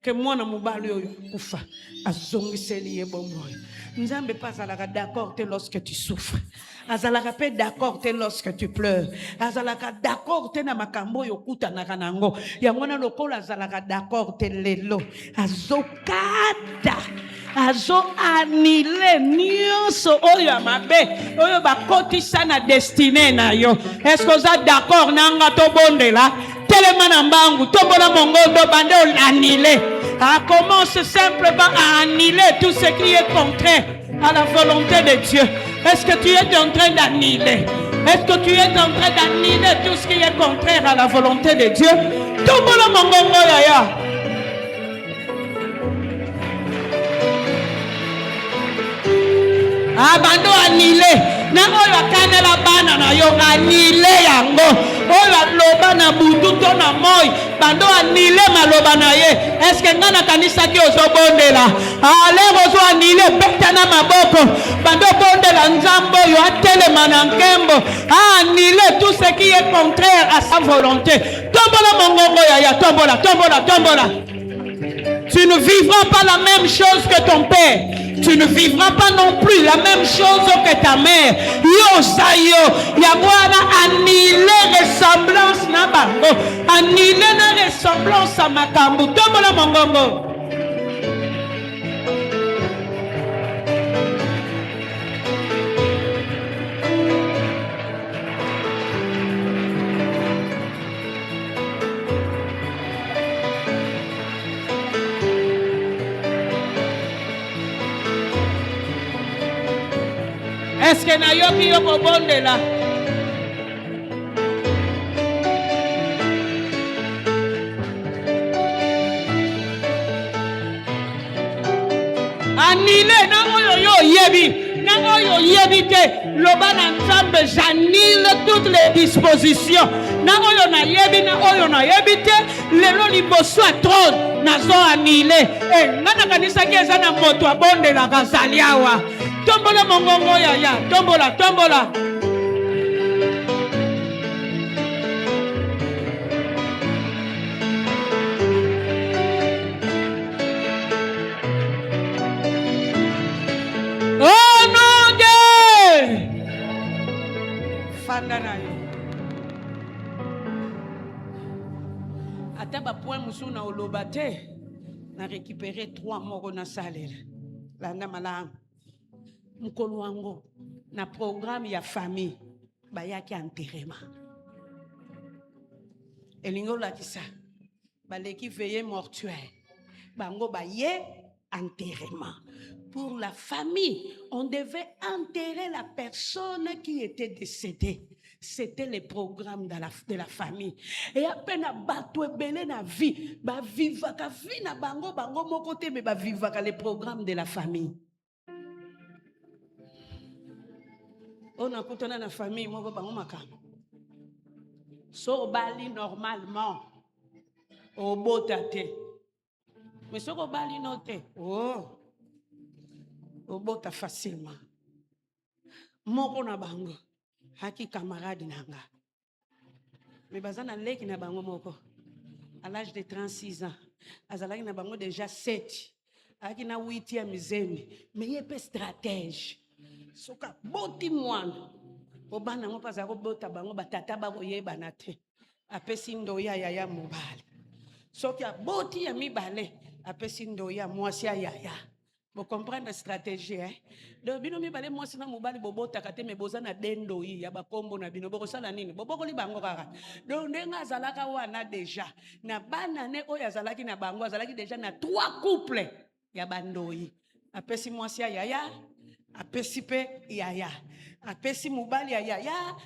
ke mwana mobali oyo kufa azongiseli ye bomoye. Nzambe pas azalaka d'accord te lorsque tu souffres. Azalaka pe d'accord te lorsque tu pleures. Azalaka d'accord te na makambo yo kutanaka nango. Yango na lokola azalaka d'accord te lelo. Azokata. Azo anile nyonso oyo mabe. Oyo bakotisa na destinée na yo. Est-ce que oza d'accord nanga to bondela? Telema na mbangu. Tombola mongondo bande anile. Commence simplement à annuler tout ce qui est contraire à la volonté de Dieu. Est-ce que tu es en train d'annuler? Est-ce que tu es en train d'annuler tout ce qui est contraire à la volonté de Dieu? Tombola mongongo yaya. Bando annulé. Na oyo akanela bana na yo annulé yango. Oyo loba na butu to na moi. Bando annulé maloba na ye. Est-ce que ngana kanisa ki ozobondela? Ale ozo annulé betana maboko. Bando bondela nzambo yo atelema na nkembo. Annulé tout ce qui est contraire à sa volonté. Tombola mongongo yaya, tombola, tombola, tombola. Tu ne vivras pas la même chose que ton père. Tu ne vivras pas non plus la même chose que ta mère. Yo sayo, yabwana annule ressemblance na bango. Annule na ressemblance à makambu. Tombola mongongo. Est-ce que nayoki yoko bondela? Annule nango yo yebi, nango yo yebi te. Loba na nzambe j'annule toutes les dispositions. Nango yo na yebi na oyo na yebi te. Lelo liboso a trône nazo annule. Ngana kanisa ki eza na moto abondela kazaliawa. Tombola mongongo yaya, tombola, tombola. Oh non, Dieu! Fandana yo. Ataba point musuna olobate. Na récupérer 3 morts na salela. Landa malam. Mukolo wango na programme ya famille bayaki enterrement elingo la kisa baleki veillée mortuaire bango baye enterrement pour la famille. On devait enterrer la personne qui était décédée. C'était le programme de la famille. Et à peine bateau belé na vie ba vivaka vie na bango bango moko te me ba vivaka le programme de la famille. On a kutana na famille moko bango makambo. So bali normalement au botate. Mais so bali note. Oh. Au bota facilement. Moko na bango. Haki camarade nanga. Mais bazana leki na bango moko. À l'âge de 36 ans. Azalaki na bango déjà 7. Haki na 8e zemi. Mais il est stratège. Soka boti mwana obana ngo paza ko bota bango batata ba koyeba na te apesi ndoya ya mobali soki boti ya mibale apesi ndoya mwasi ya bo comprendre stratégie donc bino mibale mwasi na mobali bobota kate me bozana dendo ya bakombo na bino boko sala nini boboko li bango kaka donc ndenga azalaka wana déjà na bana ne oyo azalaki na bango azalaki déjà na 3 couples ya bandoyi apesi mwasi ya apesi pe yaya apesi mubali yaya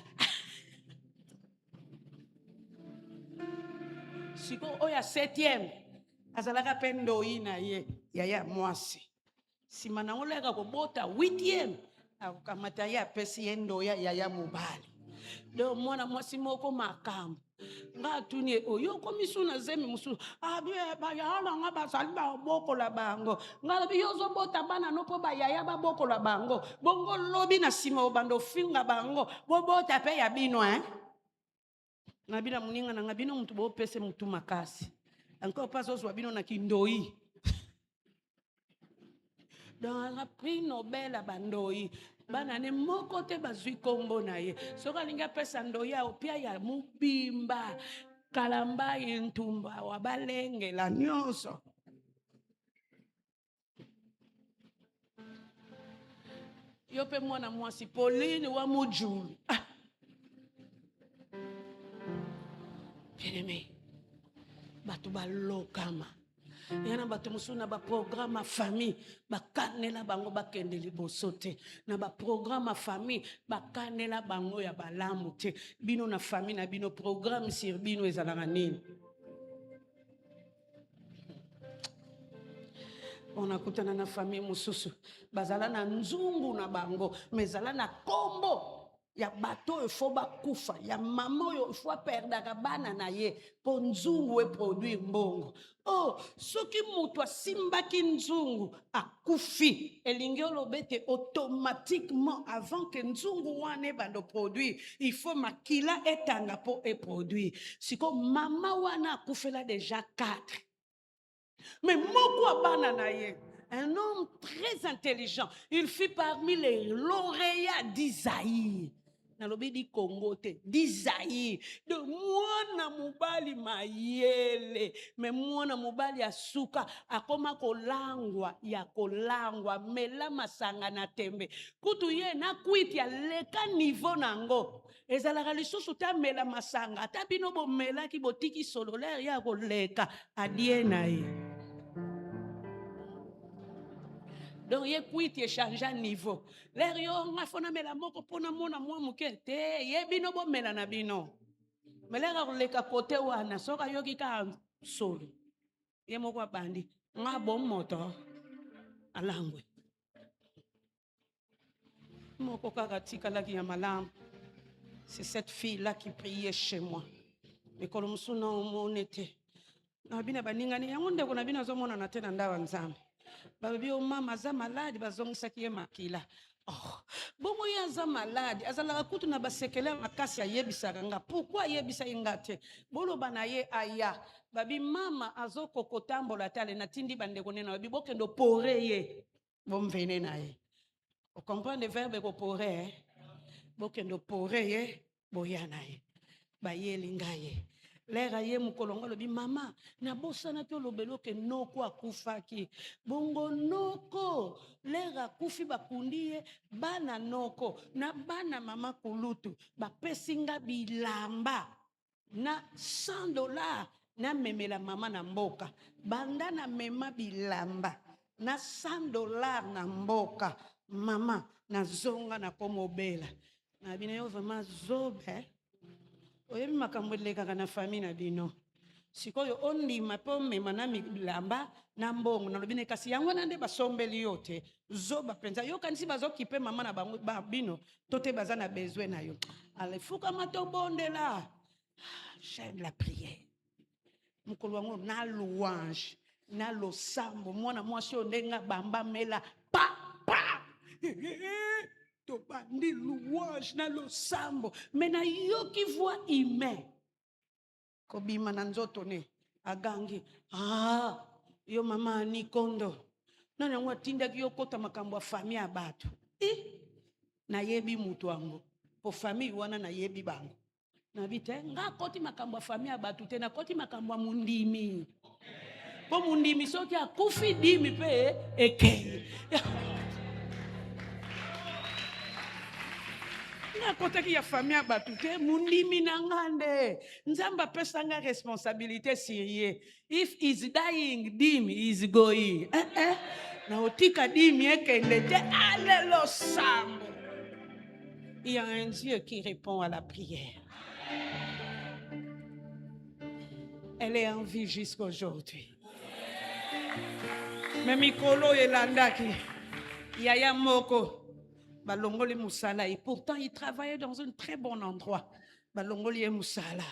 siko oya 7e azalaka pe ndoyi na ye yaya mwasi sima na oleka kobota 8e akamata ye apesi ye ndoya yaya mubali do mwana mwasi moko makambo nga tuni oyo komisu na zemi musu abie ba yala nga basali ba boko la bango nga biyozo bota bana no po ba yaya ba boko la bango bongo lobi na sima obando finga bango bobota pe ya bino na bina muninga na ngabino mtu bo pese mtu makasi encore pas zo bino na kindoi dans la prix Nobel à bandoi bana ne moko te bazui kombo na ye soka linga pesa ndoya opia ya mubimba kalamba intumba wabalenge la nyonso yope mwana mwasi Pauline wa mujulu Bien-aimé batu balokama yana bato mosusu na baprogramme ya famille bakanela bango bakende liboso te, na baprogramme ya famille bakanela bango ya balamu te. Bino na famille na bino programme sur bino ezalaka nini? On a kutana na famille mosusu bazala na nzungu na bango mezala na kombo ya bato efo bakufa ya mama oyo efo aperdaka bana na ye po nzungu eproduire mbongo. Oh, soki mutu asimbaki nzungu akufi elingi olobe te automatiquement avant que nzungu wana ebanda produire il faut makila etanga po eproduire. Siko mama wana akufela déjà 4. Mais moko abana na ye, un homme très intelligent, il fut parmi les lauréats d'Isaïe. Nalobi di Congo te, d'Isaïe. De mwana mubali mayele, mais mwana mubali asuka akoma kolangwa ya kolangwa mela masanga na tembe. Kutu ye na kwiti ya leka niveau nango. Ezalaka lisusu ta mela masanga, ata bino bo mela ki botiki sololaire ya koleka adie na ye. Donc, il y a qui échange à niveau. L'air yo nga fona mela moko pona mona mwa muke te ye bino bo mela na bino. Mais l'air le ka côté wana soka yoki ka solo. Ye moko bandi nga bon moto alangwe. Moko kaka tika la ki ya malam. C'est cette fille là qui priait chez moi. Mais quand on s'en était na bina baningani yango ndeko na bina zo mona na tena ndawa nzambe. Babi o mama za malade bazongisaki ye makila. Oh, bongo ya za malade azalaka kutu na basekele makasi ayebisaka nga. Pourquoi ayebisa nga te? Bolo bana ye aya. Babi mama azoko kotambola tale na tindi bandeko nena babi bokendo pore ye. Bomvene na ye. On comprend le verbe ko pore bokendo pore ye boyana ye. Ba ye linga ye. Lera ye mukolonga lobi mama na bosana to lobelo ke noko akufaki bongo noko lera kufi bakundiye bana noko na bana mama kulutu bapesinga bilamba na $100 na memela mama na mboka banda na mema bilamba na $100 na mboka mama na zonga na komobela na bina yo vraiment zobe. Oyebi makambo lekaka na famille na bino. Sikoyo ondima po mema na milamba na mbongo na lobine kasi yango na nde basombeli yo te. Zoba penza yo kanisi bazokipe mama na bango ba bino tote baza na besoin na yo. Ale fuka mato bondela. J'aime la prière. Mukolo wango na louange, na losambo, mwana mwasi ondenga bamba mela pa pa. Bandi louange na losambo mais na yo ki voix humain kobima na nzoto ne agangi yo mama ni kondo nani yango atindaki yo kota makambo ya famille ya bato na yebi mutu wango po famille wana na yebi bango na bite nga koti makambo ya famille ya bato te na koti makambo ya mundimi po mundimi soki akufi dimi pe ekei na kotaki ya famille batute mundimi na ngande nzamba pesanga responsabilité sérieux if is dying dim is going na otika dim ekende te alelo sambo. Il y a un Dieu qui répond à la prière. Elle est en vie jusqu'aujourd'hui. Mais mikolo elandaki yaya moko balongoli musala et pourtant il travaillait dans un très bon endroit. Balongoli musala.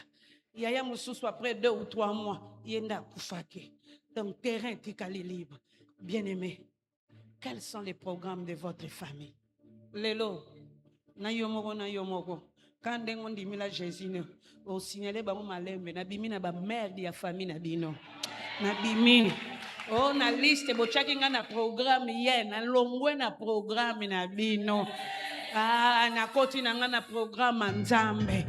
Yaya mususu après 2 ou 3 mois, yenda kufaki. Donc terrain tikali libre. Bien-aimé, quels sont les programmes de votre famille? Lelo na yomoko. Quand on dit mila Jésus au signaler ba malembe na bimina ba merde ya famille na bino. Na bimini oh na liste bochaki nga na programme ye na longwe na programme na bino na koti na nga na programme nzambe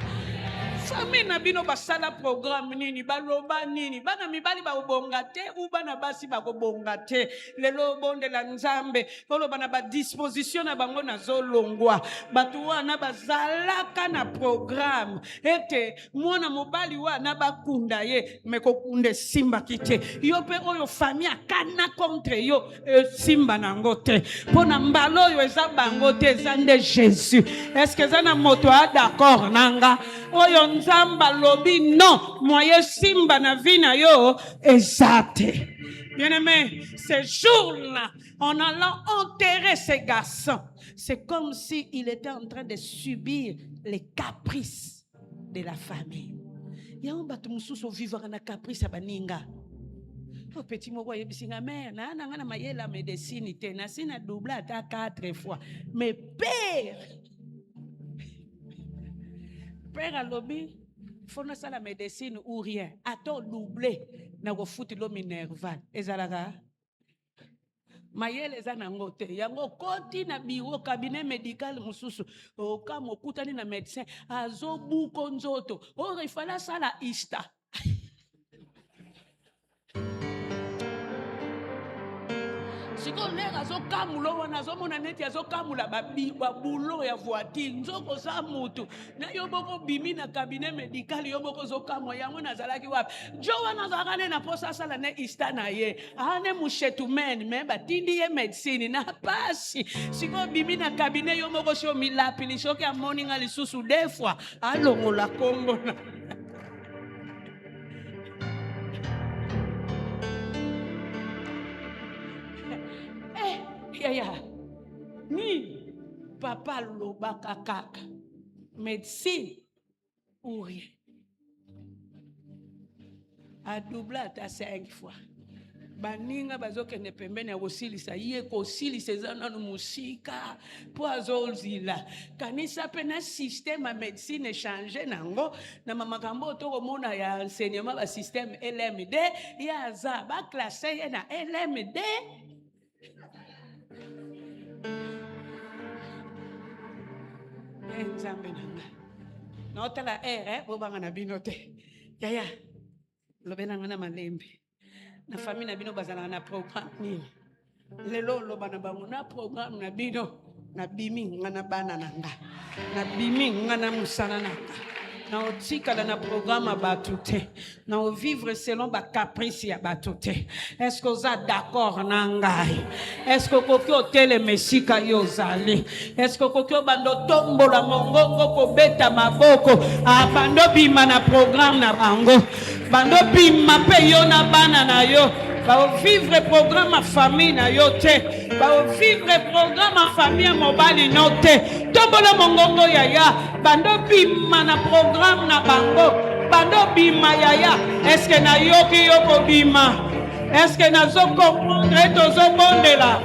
famille na bino basala programme nini baloba nini bana mibali ba obonga te ou bana basi ba obonga te lelo bonde la nzambe kolo bana ba disposition na bango na zolongwa batu wana bazalaka na programme ete mwana mobali wana bakunda ye mekokunde simba kite yo pe oyo famille akana contre yo simba nango te pona mbalo yo eza bango te eza nde Jésus. Est-ce que ça na moto a d'accord nanga oyo nzamba lobi non moye simba na vina yo ezate. Bien-aimé, ces jours-là, en allant enterrer ces garçons, c'est comme si il était en train de subir les caprices de la famille. Ya on batu mususu vivre na caprice abaninga. Oh petit moko yebisinga mère na na mayela médecine te na sina double ata 4 fois. Mais père à lobby, faut na sala médecine ou rien. Attends doublé na go fouti lo minerval. Ezalaka mayele eza nango te. Yango koti na bureau cabinet médical mususu. O ka mokutani na médecin azo buko nzoto. O il fallait sala ista. Siko nera zo kamulo wana zo mona neti azo kamula babulo ya voiture nzoko za mutu na yoboko bimi na cabinet médical yoboko zo kamwa yango nazalaki wapi jo wana zakane na posa sala ne istana ye ane mushetu men me batindi ye medicine na pasi siko bimi na cabinet yoboko sho milapi lishoki ya morning alisusu deux fois alongo la kombo na ya ni papa lobaka kaka médecine ou rien a doublé à 5 fois baninga bazokende pembeni ya kosilisa ye kosilisa eza nanu musika po azozila kanisa pe na système ya médecine échanger nango na makambo tokomona ya enseignement ba système LMD ya aza ba classé ye na LMD nzambe nanga na otala bobanga na bino te yaya lobena ngana malembe na famille na bino bazala na programme nini lelo loba na bango na programme na bino na bimi ngana bana nanga na bimi ngana musana nanga na otikala na programme batute na o vivre selon ba caprice ya batute. Est-ce que vous êtes d'accord nangai? Est-ce que kokyo tele mesika yozali? Est-ce que kokyo bando tombola mongongo ko beta maboko bando bima na programme na bango bando bima pe yo na bana na yo ba vivre programme à famille na yo te ba vivre programme à famille mobali no te tombola mongongo yaya bando bima na programme na bango bando bima yaya. Est-ce que na yoki yoko bima? Est-ce que na zo comprendre to zo bondela